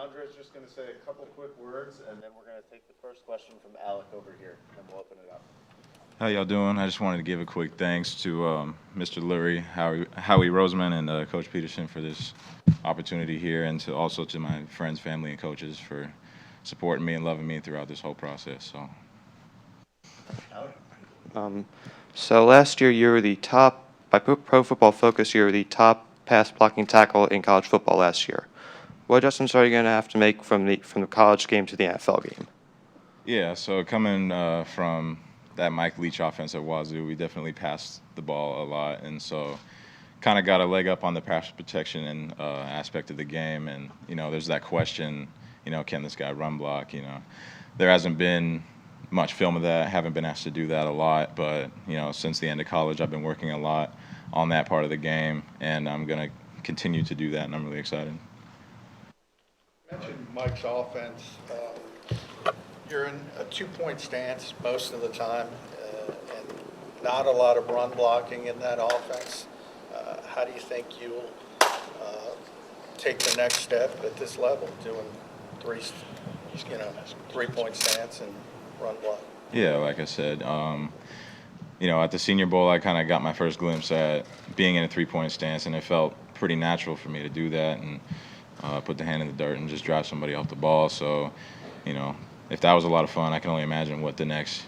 Andre's just going to say a couple quick words, and then we're going to take the first question from Alec over here, and then we'll open it up. How y'all doing? I just wanted to give a quick thanks to Mr. Lurie, Howie Roseman, and Coach Peterson for this opportunity here, and also to my friends, family, and coaches for supporting me and loving me throughout this whole process. So last year you were the top, by Pro Football Focus, you were the top pass blocking tackle in college football last year. What adjustments are you going to have to make from the college game to the NFL game? Yeah, so coming from that Mike Leach offense at Wazoo, we definitely passed the ball a lot, and so kind of got a leg up on the pass protection and aspect of the game. And there's that question, can this guy run block? There hasn't been much film of that. Haven't been asked to do that a lot, but since the end of college, I've been working a lot on that part of the game, and I'm going to continue to do that, and I'm really excited. You mentioned Mike's offense. You're in a two-point stance most of the time, and not a lot of run blocking in that offense. How do you think you'll take the next step at this level, doing three-point stance and run block? Yeah, like I said, at the Senior Bowl, I kind of got my first glimpse at being in a three-point stance, and it felt pretty natural for me to do that and put the hand in the dirt and just drive somebody off the ball. So, if that was a lot of fun, I can only imagine what the next,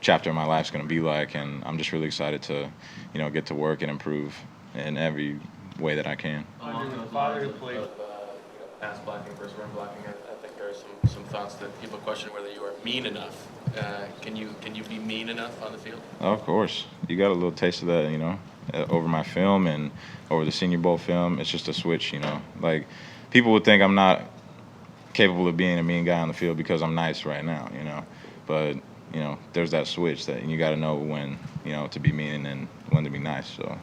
chapter of my life is going to be like, and I'm just really excited to, get to work and improve in every way that I can. Among the father who played pass blocking versus run blocking, I think there are some thoughts that people question whether you are mean enough. Can you be mean enough on the field? Oh, of course. You got a little taste of that, over my film and over the Senior Bowl film. It's just a switch, Like, people would think I'm not capable of being a mean guy on the field because I'm nice right now, But, there's that switch that you got to know when, to be mean and when to be nice, so.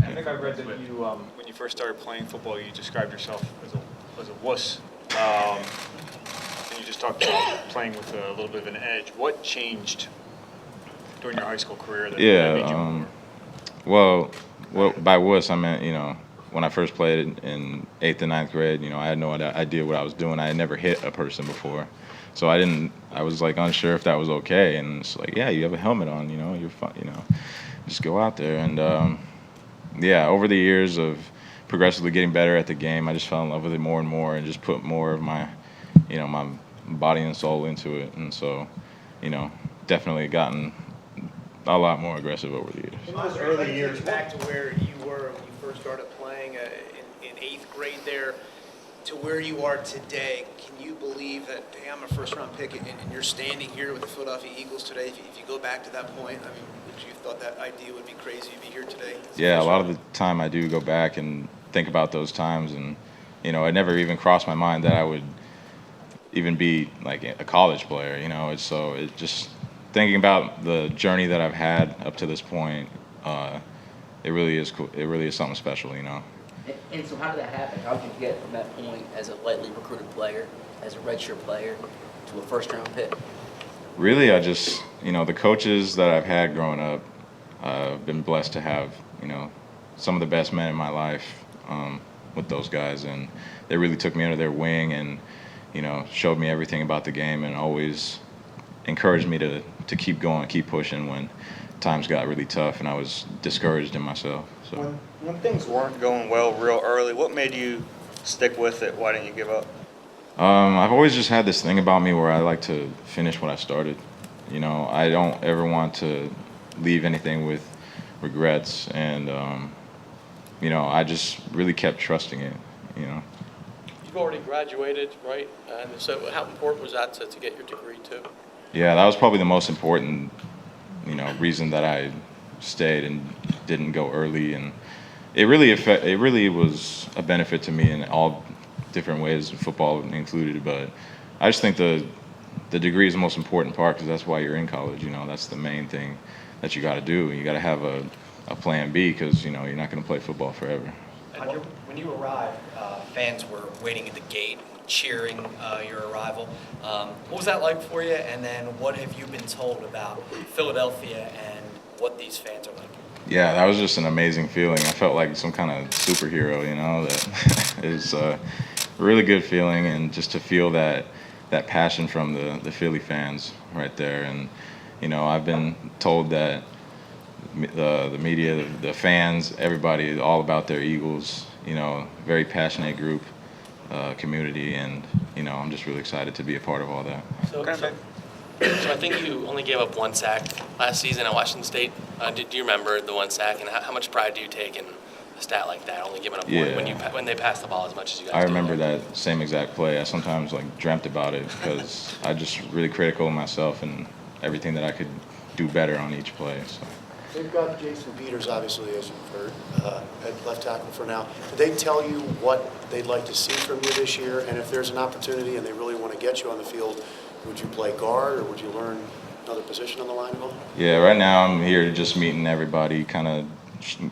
I think I read that you, when you first started playing football, you described yourself as a wuss. And you just talked about playing with a little bit of an edge. What changed during your high school career that made you more? Well, by wuss I meant, when I first played in 8th and 9th grade, I had no idea what I was doing. I had never hit a person before. So I was like unsure if that was okay. And it's like, yeah, you have a helmet on, you're fine, just go out there. And over the years of progressively getting better at the game, I just fell in love with it more and more and just put more of my, my body and soul into it. And so, definitely gotten a lot more aggressive over the years. In those early years, back to where you were when you first started playing in 8th grade there, to where you are today, can you believe that, hey, I'm a first-round pick and you're standing here with the Philadelphia Eagles today? If you go back to that point, would you thought that idea would be crazy to be here today? Yeah, a lot of the time I do go back and think about those times, and it never even crossed my mind that I would even be like a college player. It just thinking about the journey that I've had up to this point, it really is cool. It really is something special, And so how did that happen? How did you get from that point as a lightly recruited player, as a redshirt player, to a first-round pick? Really, I just, the coaches that I've had growing up, I've been blessed to have, some of the best men in my life with those guys. And they really took me under their wing and, showed me everything about the game and always encouraged me to keep going, keep pushing when times got really tough and I was discouraged in myself. So. When things weren't going well real early, what made you stick with it? Why didn't you give up? I've always just had this thing about me where I like to finish what I started. I don't ever want to leave anything with regrets, and I just really kept trusting it. You've already graduated, right? And so how important was that to get your degree too? Yeah, that was probably the most important, reason that I stayed and didn't go early, and it really was a benefit to me in all different ways, football included. But I just think the degree is the most important part because that's why you're in college. That's the main thing that you got to do. You got to have a plan B because you're not going to play football forever. When you arrived, fans were waiting at the gate, cheering your arrival. What was that like for you? And then what have you been told about Philadelphia and what these fans are like? Yeah, that was just an amazing feeling. I felt like some kind of superhero, that is really good feeling, and just to feel that passion from the Philly fans right there. And I've been told that the media, the fans, everybody is all about their Eagles. Very passionate group, community, and I'm just really excited to be a part of all that. So I think you only gave up 1 sack last season at Washington State. Do you remember the 1 sack, and how much pride do you take in a stat like that, only giving up one when they pass the ball as much as you guys do? I remember that same exact play. I sometimes dreamt about it because I just really critical of myself and everything that I could do better on each play. So. They've got Jason Peters, obviously, as you've heard, at left tackle for now. Did they tell you what they'd like to see from you this year? And if there's an opportunity and they really want to get you on the field, would you play guard or would you learn another position on the line at all? Yeah, right now I'm here just meeting everybody, kind of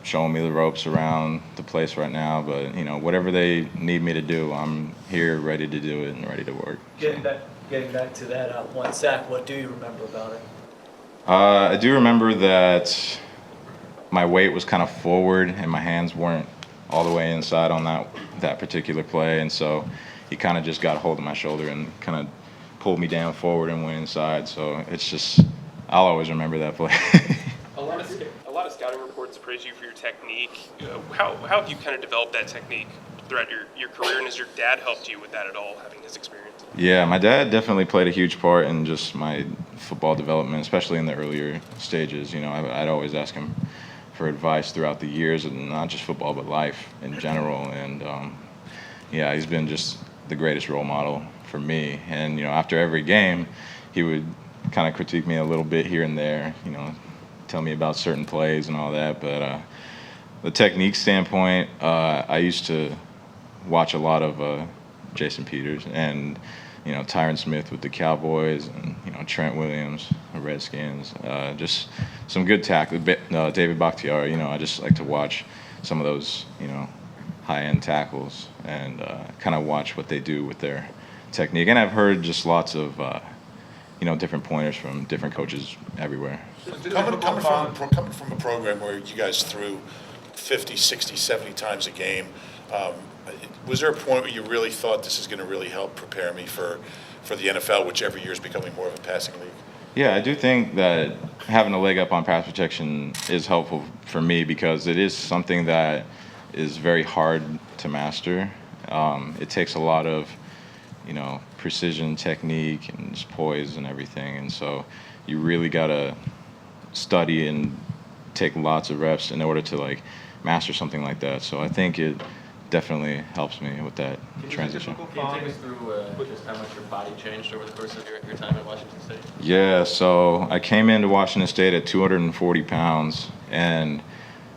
showing me the ropes around the place right now. But, whatever they need me to do, I'm here ready to do it and ready to work. Getting back to that 1 sack, what do you remember about it? I do remember that my weight was kind of forward and my hands weren't all the way inside on that particular play, and so he kind of just got a hold of my shoulder and kind of pulled me down forward and went inside. So it's just, I'll always remember that play. A lot of scouting reports praise you for your technique. How have you kind of developed that technique throughout your career, and has your dad helped you with that at all, having his experience? Yeah, my dad definitely played a huge part in just my football development, especially in the earlier stages. I'd always ask him for advice throughout the years, and not just football, but life in general. And he's been just the greatest role model for me. And after every game, he would kind of critique me a little bit here and there, tell me about certain plays and all that. But the technique standpoint, I used to watch a lot of Jason Peters and Tyron Smith with the Cowboys, and Trent Williams, the Redskins. Just some good tackle. David Bakhtiari. I just like to watch some of those high-end tackles and kind of watch what they do with their technique. And I've heard just lots of different pointers from different coaches everywhere. Coming from a program where you guys threw 50, 60, 70 times a game, was there a point where you really thought this is going to really help prepare me for the NFL, which every year is becoming more of a passing league? Yeah, I do think that having a leg up on pass protection is helpful for me because it is something that is very hard to master. It takes a lot of, precision, technique, and just poise and everything. And so you really got to study and take lots of reps in order to, master something like that. So I think it definitely helps me with that transition. Can you take us through just how much your body changed over the course of your time at Washington State? Yeah, so I came into Washington State at 240 pounds, and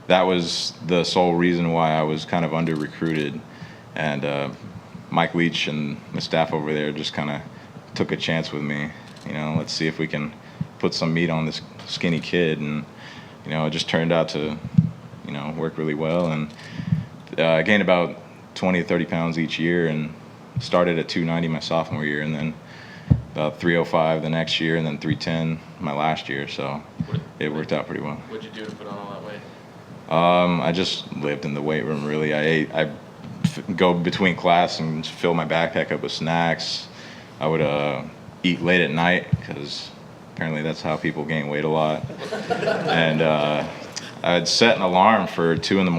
that was the sole reason why I was kind of under-recruited. And Mike Leach and the staff over there just kind of took a chance with me. Let's see if we can put some meat on this skinny kid. And, it just turned out to, work really well. And I gained about 20 to 30 pounds each year and started at 290 my sophomore year, and then about 305 the next year, and then 310 my last year. So it worked out pretty well. What'd you do to put on all that weight? I just lived in the weight room, really. I go between class and fill my backpack up with snacks. I would eat late at night because apparently that's how people gain weight a lot. And I'd set an alarm for 2 a.m.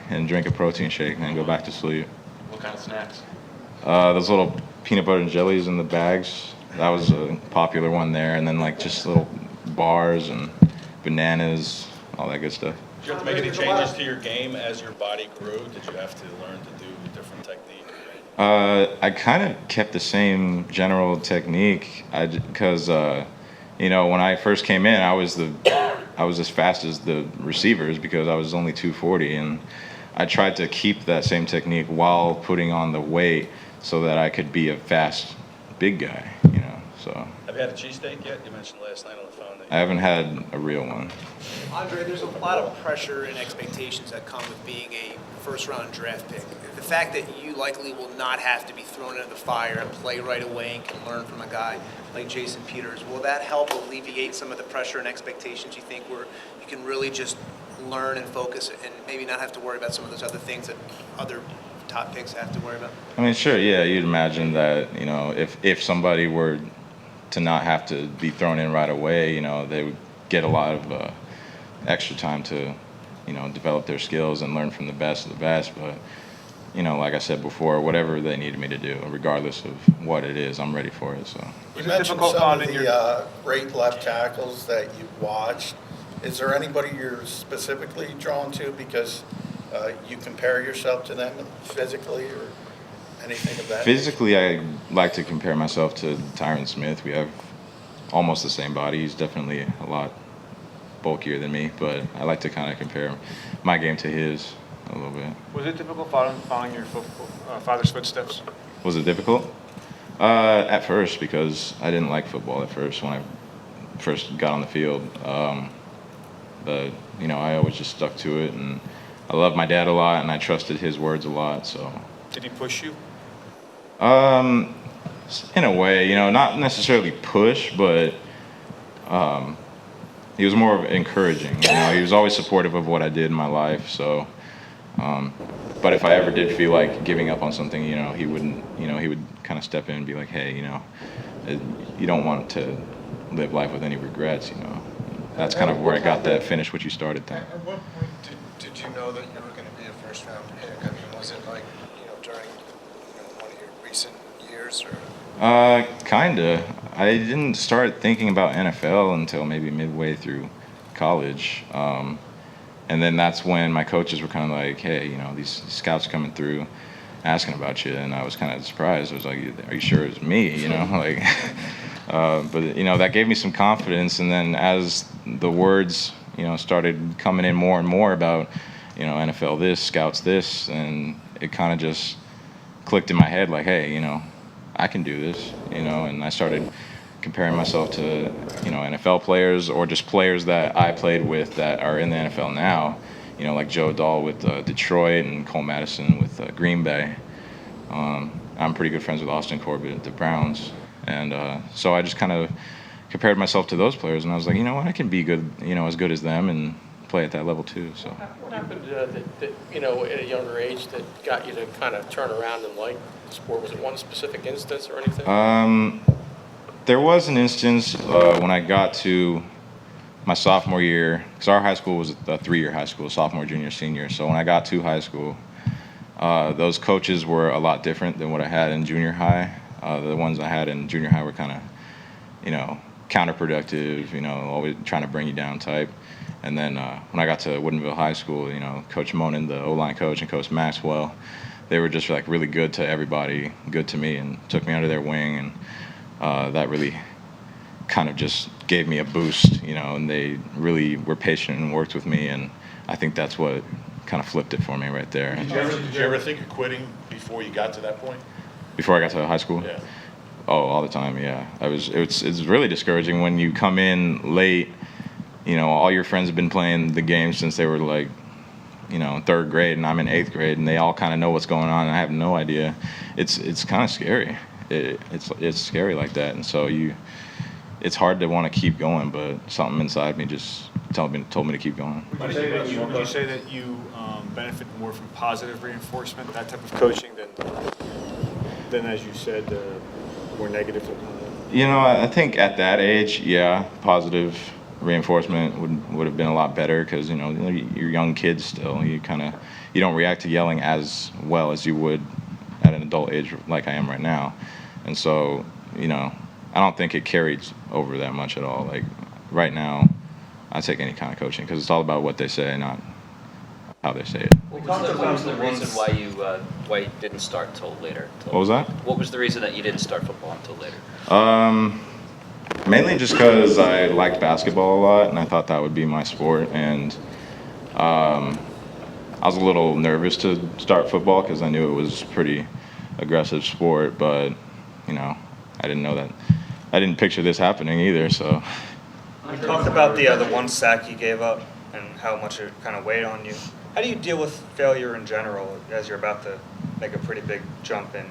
and drink a protein shake and then go back to sleep. What kind of snacks? Those little peanut butter and jellies in the bags. That was a popular one there. And then just little bars and bananas, all that good stuff. Did you have to make any changes to your game as your body grew? Did you have to learn to do a different technique? I kind of kept the same general technique because, when I first came in, I was as fast as the receivers because I was only 240, and I tried to keep that same technique while putting on the weight so that I could be a fast, big guy, so. Have you had a cheesesteak yet? You mentioned last night on the phone that I haven't had a real one. Andre, there's a lot of pressure and expectations that come with being a first-round draft pick. The fact that you likely will not have to be thrown into the fire and play right away and can learn from a guy like Jason Peters, will that help alleviate some of the pressure and expectations you think where you can really just learn and focus and maybe not have to worry about some of those other things that other top picks have to worry about? I mean, sure, yeah, you'd imagine that, you know, if somebody were to not have to be thrown in right away, you know, they would get a lot of extra time to, you know, develop their skills and learn from the best of the best. But, you know, like I said before, whatever they needed me to do, regardless of what it is, I'm ready for it. So. You mentioned some of the great left tackles that you've watched. Is there anybody you're specifically drawn to because you compare yourself to them physically or anything of that? Physically, I like to compare myself to Tyron Smith. We have almost the same body. He's definitely a lot bulkier than me, but I like to kind of compare my game to his a little bit. Was it difficult following your father's footsteps? Was it difficult? At first, because I didn't like football at first when I first got on the field. But, you know, I always just stuck to it, and I loved my dad a lot, and I trusted his words a lot, so. Did he push you? In a way, you know, not necessarily push, but he was more of encouraging. You know, he was always supportive of what I did in my life, so. But if I ever did feel like giving up on something, you know, he would kind of step in and be like, hey, you know, you don't want to live life with any regrets, you know. That's kind of where I got that finish what you started thing. At what point did you know that you were going to be a first-round pick? I mean, was it like, you know, during one of your recent years or? Kinda. I didn't start thinking about NFL until maybe midway through college. And then that's when my coaches were kind of like, hey, you know, these scouts coming through asking about you. And I was kind of surprised. I was like, are you sure it's me? You know, like, but, you know, that gave me some confidence. And then as the words, you know, started coming in more and more about, you know, NFL this, scouts this, and it kind of just clicked in my head like, hey, you know, I can do this, you know, and I started comparing myself to, you know, NFL players or just players that I played with that are in the NFL now, you know, like Joe Dahl with Detroit and Cole Madison with Green Bay. I'm pretty good friends with Austin Corbett at the Browns. And so I just kind of compared myself to those players, and I was like, you know what, I can be good, you know, as good as them and play at that level too. So. What happened that, you know, at a younger age that got you to kind of turn around and like the sport? Was it one specific instance or anything? There was an instance when I got to my sophomore year, because our high school was a 3-year high school, sophomore, junior, senior. So when I got to high school, those coaches were a lot different than what I had in junior high. The ones I had in junior high were kind of, you know, counterproductive, you know, always trying to bring you down type. And then when I got to Woodinville High School, you know, Coach Monin, the O-line coach, and Coach Maxwell, they were just like really good to everybody, good to me, and took me under their wing. And that really kind of just gave me a boost, you know, and they really were patient and worked with me. And I think that's what kind of flipped it for me right there. Did you ever think of quitting before you got to that point? Before I got to high school? Yeah. Oh, all the time, yeah. It's really discouraging when you come in late, you know, all your friends have been playing the game since they were like, you know, 3rd grade, and I'm in 8th grade, and they all kind of know what's going on, and I have no idea. It's kind of scary. It's scary like that, and so it's hard to want to keep going, but something inside me just told me to keep going. Would you say that you benefit more from positive reinforcement, that type of coaching, than as you said, more negative? You know, I think at that age, yeah, positive reinforcement would have been a lot better because, you know, you're young kids still. You don't react to yelling as well as you would at an adult age like I am right now. And so, you know, I don't think it carries over that much at all. Like right now, I take any kind of coaching because it's all about what they say, not how they say it. What was the reason why you didn't start until later? What was that? What was the reason that you didn't start football until later? Mainly just because I liked basketball a lot, and I thought that would be my sport. And I was a little nervous to start football because I knew it was a pretty aggressive sport. But, you know, I didn't know that. I didn't picture this happening either, so. You talked about the one sack you gave up and how much it kind of weighed on you. How do you deal with failure in general as you're about to make a pretty big jump in?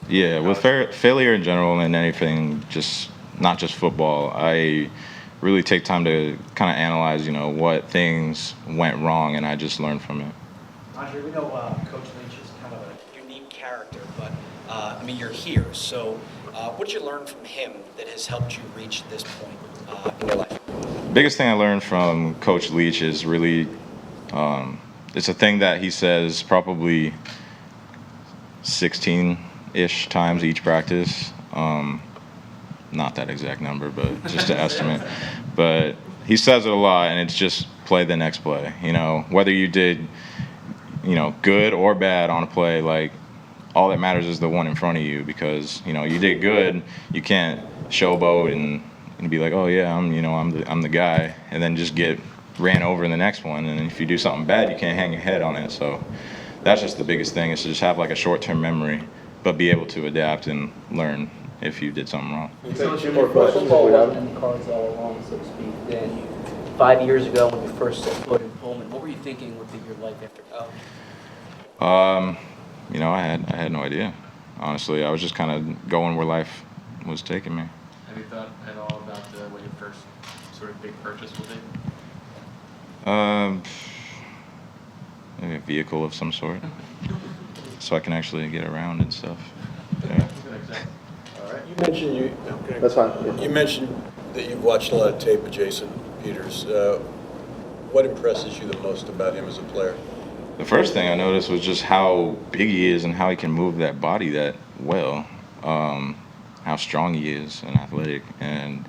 Yeah, with failure in general and anything, just not just football, I really take time to kind of analyze, you know, what things went wrong, and I just learn from it. Andre, we know Coach Leach is kind of a character, but I mean, you're here. So what did you learn from him that has helped you reach this point in your life? Biggest thing I learned from Coach Leach is really, it's a thing that he says probably 16-ish times each practice. Not that exact number, but just an estimate. But he says it a lot, and it's just play the next play. You know, whether you did, you know, good or bad on a play, like, all that matters is the one in front of you, because, you know, you did good, you can't showboat and be like, oh yeah, I'm the guy, and then just get ran over in the next one. And if you do something bad, you can't hang your head on it. So that's just the biggest thing, is to just have like a short-term memory, but be able to adapt and learn if you did something wrong. So football wasn't in the cards all along, so to speak. Then 5 years ago, when you first set foot in Pullman, what were you thinking would be your life after college? You know, I had no idea. Honestly, I was just kind of going where life was taking me. Have you thought at all about what your first sort of big purchase will be? Maybe a vehicle of some sort, so I can actually get around and stuff. Yeah. All right. You mentioned That's fine. You mentioned that you've watched a lot of tape of Jason Peters. What impresses you the most about him as a player? The first thing I noticed was just how big he is and how he can move that body that well. How strong he is and athletic. And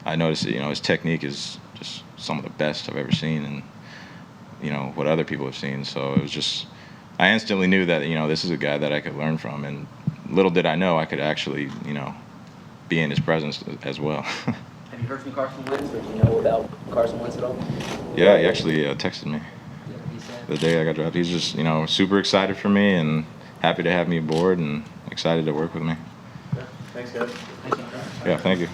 I noticed that, you know, his technique is just some of the best I've ever seen, and, you know, what other people have seen. So it was just, I instantly knew that, you know, this is a guy that I could learn from. And little did I know I could actually, you know, be in his presence as well. Have you heard from Carson Wentz, or do you know about Carson Wentz at all? Yeah, he actually texted me the day I got drafted. He's just, you know, super excited for me and happy to have me aboard and excited to work with me. Thanks, guys. Thank you. Yeah, thank you.